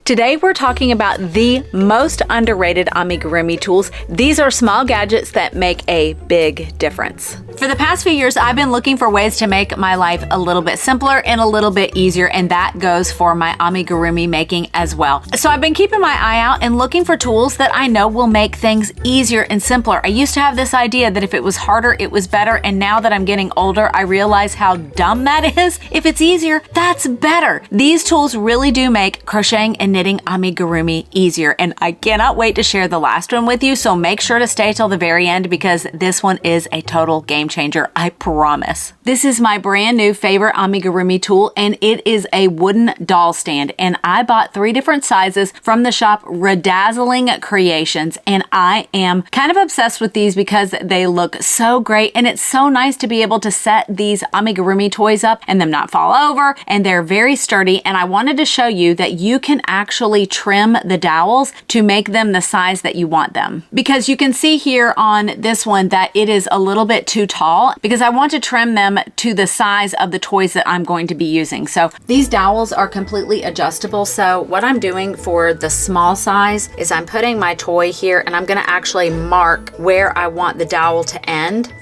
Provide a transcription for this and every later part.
Today we're talking about the most underrated amigurumi tools. These are small gadgets that make a big difference. For the past few years, I've been looking for ways to make my life a little bit simpler and a little bit easier, and that goes for my amigurumi making as well. So I've been keeping my eye out and looking for tools that I know will make things easier and simpler. I used to have this idea that if it was harder, it was better, and now that I'm getting older, I realize how dumb that is. If it's easier, that's better. These tools really do make crocheting and knitting amigurumi easier, and I cannot wait to share the last one with you, so make sure to stay till the very end because this one is a total game changer, I promise. This is my brand new favorite amigurumi tool, and it is a wooden doll stand, and I bought 3 different sizes from the shop Redazzling Creations, and I am kind of obsessed with these because they look so great, and it's so nice to be able to set these amigurumi toys up and them not fall over, and they're very sturdy. And I wanted to show you that you can actually trim the dowels to make them the size that you want them, because you can see here on this one that it is a little bit too tall because I want to trim them to the size of the toys that I'm going to be using. So these dowels are completely adjustable. So what I'm doing for the small size is I'm putting my toy here and I'm going to actually mark where I want the dowel to end.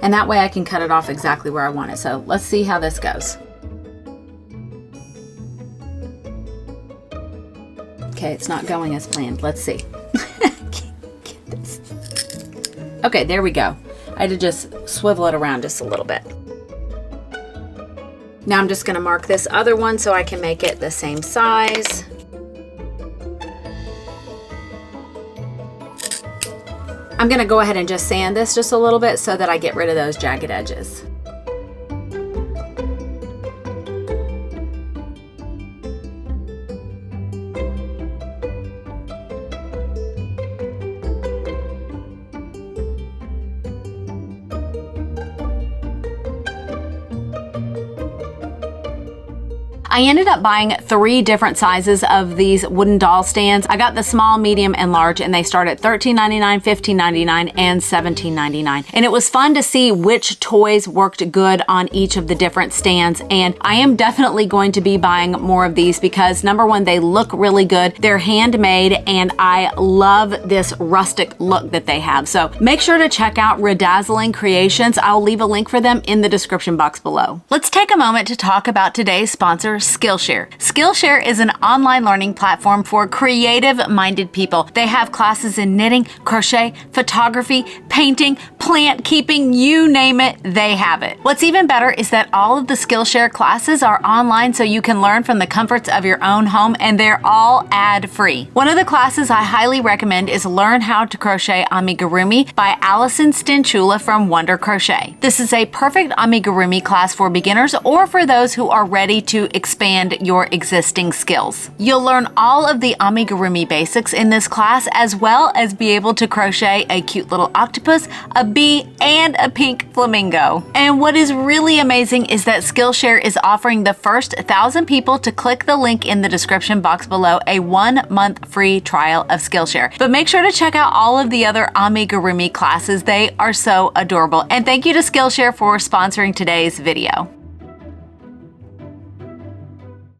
And that way I can cut it off exactly where I want it. So let's see how this goes. Okay, it's not going as planned. Let's see. Get this. Okay, there we go. I had to just swivel it around just a little bit. Now I'm just going to mark this other one so I can make it the same size. I'm going to go ahead and just sand this just a little bit so that I get rid of those jagged edges. I ended up buying 3 different sizes of these wooden doll stands. I got the small, medium, and large, and they start at $13.99, $15.99, and $17.99. And it was fun to see which toys worked good on each of the different stands. And I am definitely going to be buying more of these because number one, they look really good. They're handmade, and I love this rustic look that they have. So make sure to check out Redazzling Creations. I'll leave a link for them in the description box below. Let's take a moment to talk about today's sponsor, Skillshare. Skillshare is an online learning platform for creative-minded people. They have classes in knitting, crochet, photography, painting, plant keeping, you name it, they have it. What's even better is that all of the Skillshare classes are online so you can learn from the comforts of your own home, and they're all ad-free. One of the classes I highly recommend is Learn How to Crochet Amigurumi by Allison Stinchula from Wonder Crochet. This is a perfect amigurumi class for beginners or for those who are ready to expand your existing skills. You'll learn all of the amigurumi basics in this class, as well as be able to crochet a cute little octopus, a bee, and a pink flamingo. And what is really amazing is that Skillshare is offering the first 1,000 people to click the link in the description box below a 1-month free trial of Skillshare. But make sure to check out all of the other amigurumi classes. They are so adorable. And thank you to Skillshare for sponsoring today's video.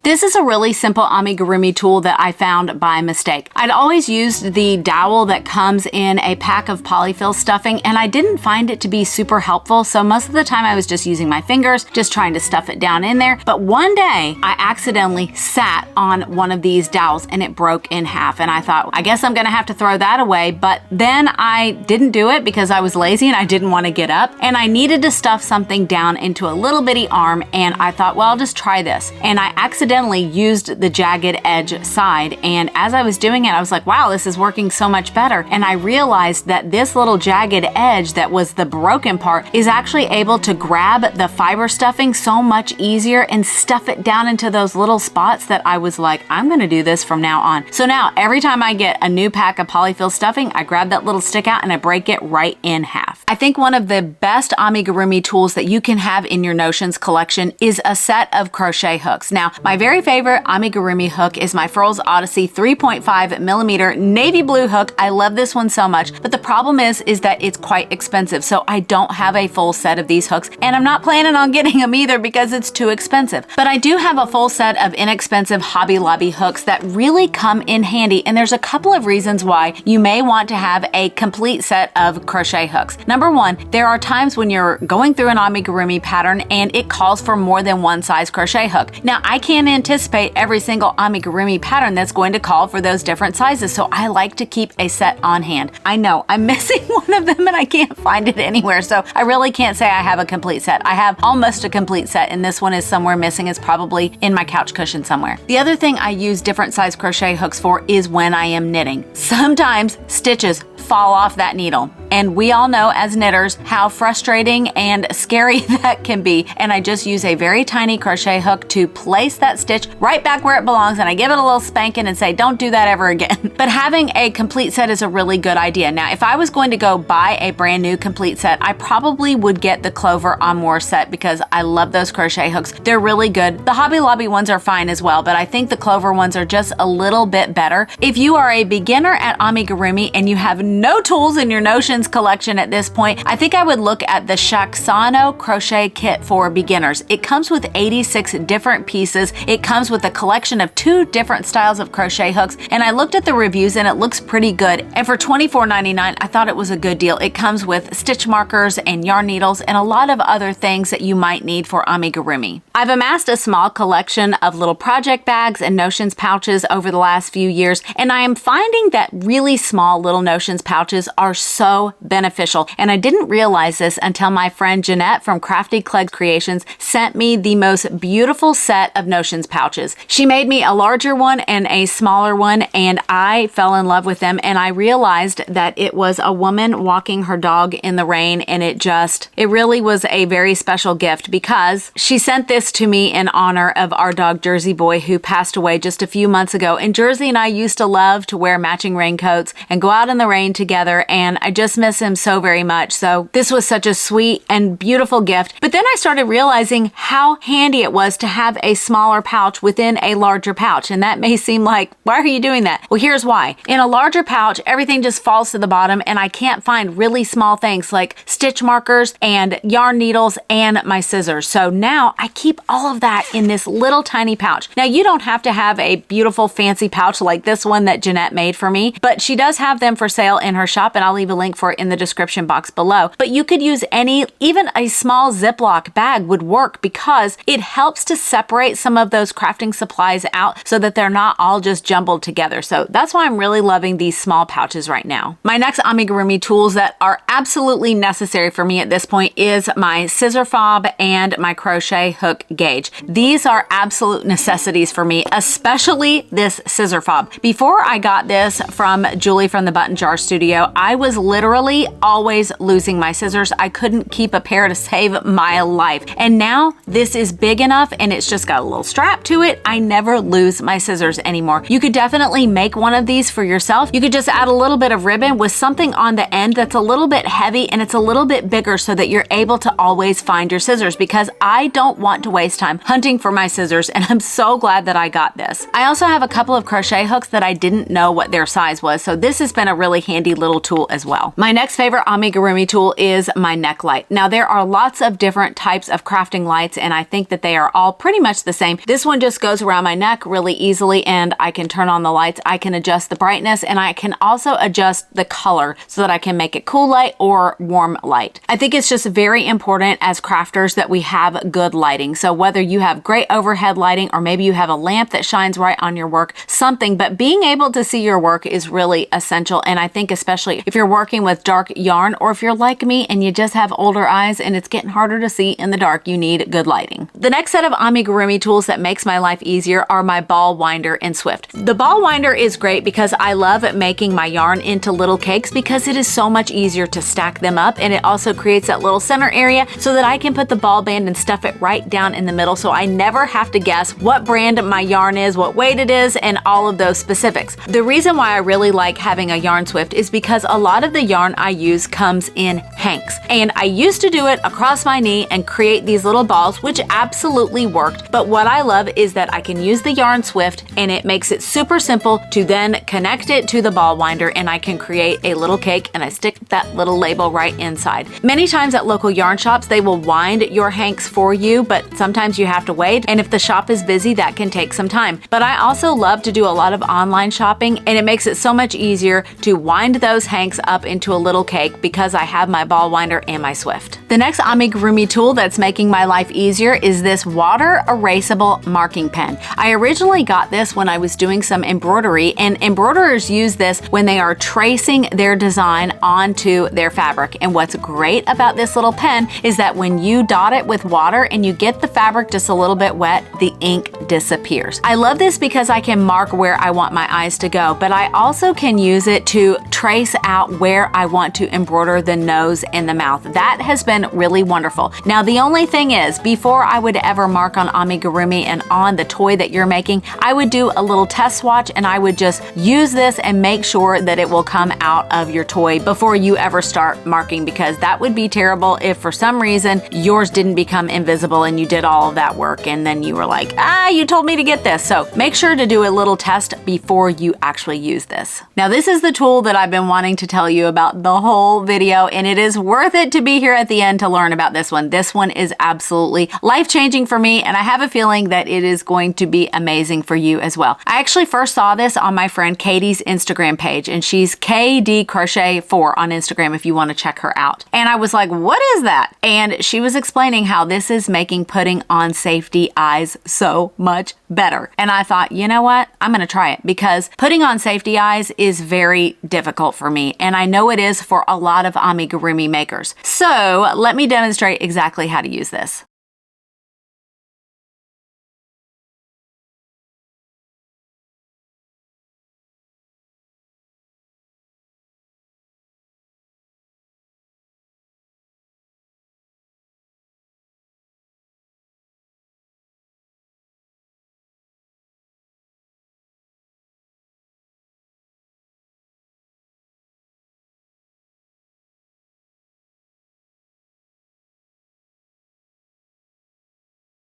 This is a really simple amigurumi tool that I found by mistake. I'd always used the dowel that comes in a pack of polyfill stuffing, and I didn't find it to be super helpful, so most of the time I was just using my fingers, just trying to stuff it down in there. But one day, I accidentally sat on one of these dowels and it broke in half, and I thought, I guess I'm gonna have to throw that away, but then I didn't do it because I was lazy and I didn't want to get up, and I needed to stuff something down into a little bitty arm, and I thought, well, I'll just try this. And I accidentally used the jagged edge side, and as I was doing it, I was like, wow, this is working so much better. And I realized that this little jagged edge that was the broken part is actually able to grab the fiber stuffing so much easier and stuff it down into those little spots that I was like, I'm gonna do this from now on. So now every time I get a new pack of polyfill stuffing, I grab that little stick out and I break it right in half. I think one of the best amigurumi tools that you can have in your Notions collection is a set of crochet hooks. Now, my very very favorite amigurumi hook is my Furls Odyssey 3.5mm navy blue hook. I love this one so much, but the problem is that it's quite expensive, so I don't have a full set of these hooks, and I'm not planning on getting them either because it's too expensive. But I do have a full set of inexpensive Hobby Lobby hooks that really come in handy, and there's a couple of reasons why you may want to have a complete set of crochet hooks. Number one, there are times when you're going through an amigurumi pattern and it calls for more than one size crochet hook. Now, I can't anticipate every single amigurumi pattern that's going to call for those different sizes, so I like to keep a set on hand. I know I'm missing one of them and I can't find it anywhere, so I really can't say I have a complete set. I have almost a complete set, and this one is somewhere missing. It's probably in my couch cushion somewhere. The other thing I use different size crochet hooks for is when I am knitting. Sometimes stitches fall off that needle, and we all know as knitters how frustrating and scary that can be, and I just use a very tiny crochet hook to place that stitch right back where it belongs, and I give it a little spanking and say, don't do that ever again. But having a complete set is a really good idea. Now, if I was going to go buy a brand new complete set, I probably would get the Clover on More set because I love those crochet hooks. They're really good. The Hobby Lobby ones are fine as well, but I think the Clover ones are just a little bit better. If you are a beginner at amigurumi and you have no tools in your Notions collection at this point, I think I would look at the Shaksano Crochet Kit for Beginners. It comes with 86 different pieces. It comes with a collection of 2 different styles of crochet hooks, and I looked at the reviews and it looks pretty good. And for $24.99, I thought it was a good deal. It comes with stitch markers and yarn needles and a lot of other things that you might need for amigurumi. I've amassed a small collection of little project bags and Notions pouches over the last few years, and I am finding that really small little Notions pouches are so beneficial. And I didn't realize this until my friend Jeanette from Crafty Clegg Creations sent me the most beautiful set of Notions pouches. She made me a larger one and a smaller one, and I fell in love with them, and I realized that it was a woman walking her dog in the rain, and it really was a very special gift because she sent this to me in honor of our dog Jersey Boy, who passed away just a few months ago. And Jersey and I used to love to wear matching raincoats and go out in the rain together, and I just miss him so very much. So this was such a sweet and beautiful gift. But then I started realizing how handy it was to have a smaller pouch within a larger pouch. And that may seem like, why are you doing that? Well, here's why. In a larger pouch, everything just falls to the bottom, and I can't find really small things like stitch markers and yarn needles and my scissors. So now I keep all of that in this little tiny pouch. Now, you don't have to have a beautiful fancy pouch like this one that Jeanette made for me, but she does have them for sale in her shop, and I'll leave a link for it in the description box below. But you could use even a small Ziploc bag would work because it helps to separate some of those crafting supplies out so that they're not all just jumbled together. So that's why I'm really loving these small pouches right now. My next amigurumi tools that are absolutely necessary for me at this point is my scissor fob and my crochet hook gauge. These are absolute necessities for me, especially this scissor fob. Before I got this from Julie from the Button Jar Studio, I was literally always losing my scissors. I couldn't keep a pair to save my life. And now this is big enough and it's just got a little strap to it. I never lose my scissors anymore. You could definitely make one of these for yourself. You could just add a little bit of ribbon with something on the end that's a little bit heavy and it's a little bit bigger so that you're able to always find your scissors, because I don't want to waste time hunting for my scissors, and I'm so glad that I got this. I also have a couple of crochet hooks that I didn't know what their size was, so this has been a really handy little tool as well. My next favorite amigurumi tool is my neck light. Now, there are lots of different types of crafting lights, and I think that they are all pretty much the same. This one just goes around my neck really easily, and I can turn on the lights. I can adjust the brightness, and I can also adjust the color so that I can make it cool light or warm light. I think it's just very important as crafters that we have good lighting. So whether you have great overhead lighting or maybe you have a lamp that shines right on your work, something, but being able to see your work is really essential. And I think especially if you're working with dark yarn, or if you're like me and you just have older eyes and it's getting harder to see in the dark, you need good lighting. The next set of amigurumi tools that makes my life easier are my ball winder and Swift. The ball winder is great because I love making my yarn into little cakes because it is so much easier to stack them up, and it also creates that little center area so that I can put the ball band and stuff it right down in the middle, so I never have to guess what brand my yarn is, what weight it is, and all of those specifics. The reason why I really like having a yarn Swift is because a lot of the yarn yarn I use comes in hanks. And I used to do it across my knee and create these little balls, which absolutely worked. But what I love is that I can use the yarn swift, and it makes it super simple to then connect it to the ball winder, and I can create a little cake, and I stick that little label right inside. Many times at local yarn shops, they will wind your hanks for you, but sometimes you have to wait. And if the shop is busy, that can take some time. But I also love to do a lot of online shopping, and it makes it so much easier to wind those hanks up into a little cake because I have my ball winder and my swift. The next amigurumi tool that's making my life easier is this water erasable marking pen. I originally got this when I was doing some embroidery, and embroiderers use this when they are tracing their design onto their fabric. And what's great about this little pen is that when you dot it with water and you get the fabric just a little bit wet, the ink disappears. I love this because I can mark where I want my eyes to go, but I also can use it to trace out where I want to embroider the nose and the mouth. That has been really wonderful. Now, the only thing is, before I would ever mark on amigurumi and on the toy that you're making, I would do a little test swatch, and I would just use this and make sure that it will come out of your toy before you ever start marking, because that would be terrible if for some reason yours didn't become invisible and you did all of that work and then you were like, you told me to get this. So make sure to do a little test before you actually use this. Now, this is the tool that I've been wanting to tell you about the whole video, and it is worth it to be here at the end to learn about this one. This one is absolutely life-changing for me, and I have a feeling that it is going to be amazing for you as well. I actually first saw this on my friend Katie's Instagram page, and she's KDCrochet4 on Instagram if you want to check her out. And I was like, what is that? And she was explaining how this is making putting on safety eyes so much better. And I thought, you know what? I'm going to try it, because putting on safety eyes is very difficult for me. And I know it is for a lot of amigurumi makers. So let me demonstrate exactly how to use this.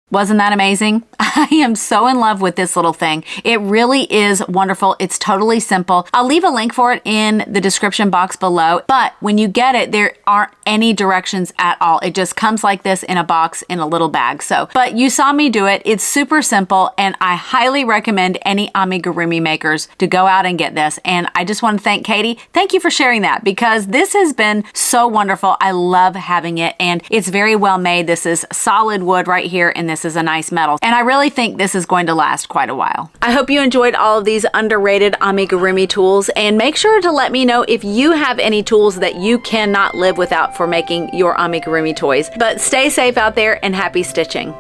Wasn't that amazing? I am so in love with this little thing. It really is wonderful. It's totally simple. I'll leave a link for it in the description box below, but when you get it, there aren't any directions at all. It just comes like this in a box in a little bag. But you saw me do it. It's super simple, and I highly recommend any amigurumi makers to go out and get this. And I just want to thank Katie. Thank you for sharing that, because this has been so wonderful. I love having it, and it's very well made. This is solid wood right here, and this is a nice metal. And I really think this is going to last quite a while. I hope you enjoyed all of these underrated amigurumi tools, and make sure to let me know if you have any tools that you cannot live without for making your amigurumi toys. But stay safe out there, and happy stitching.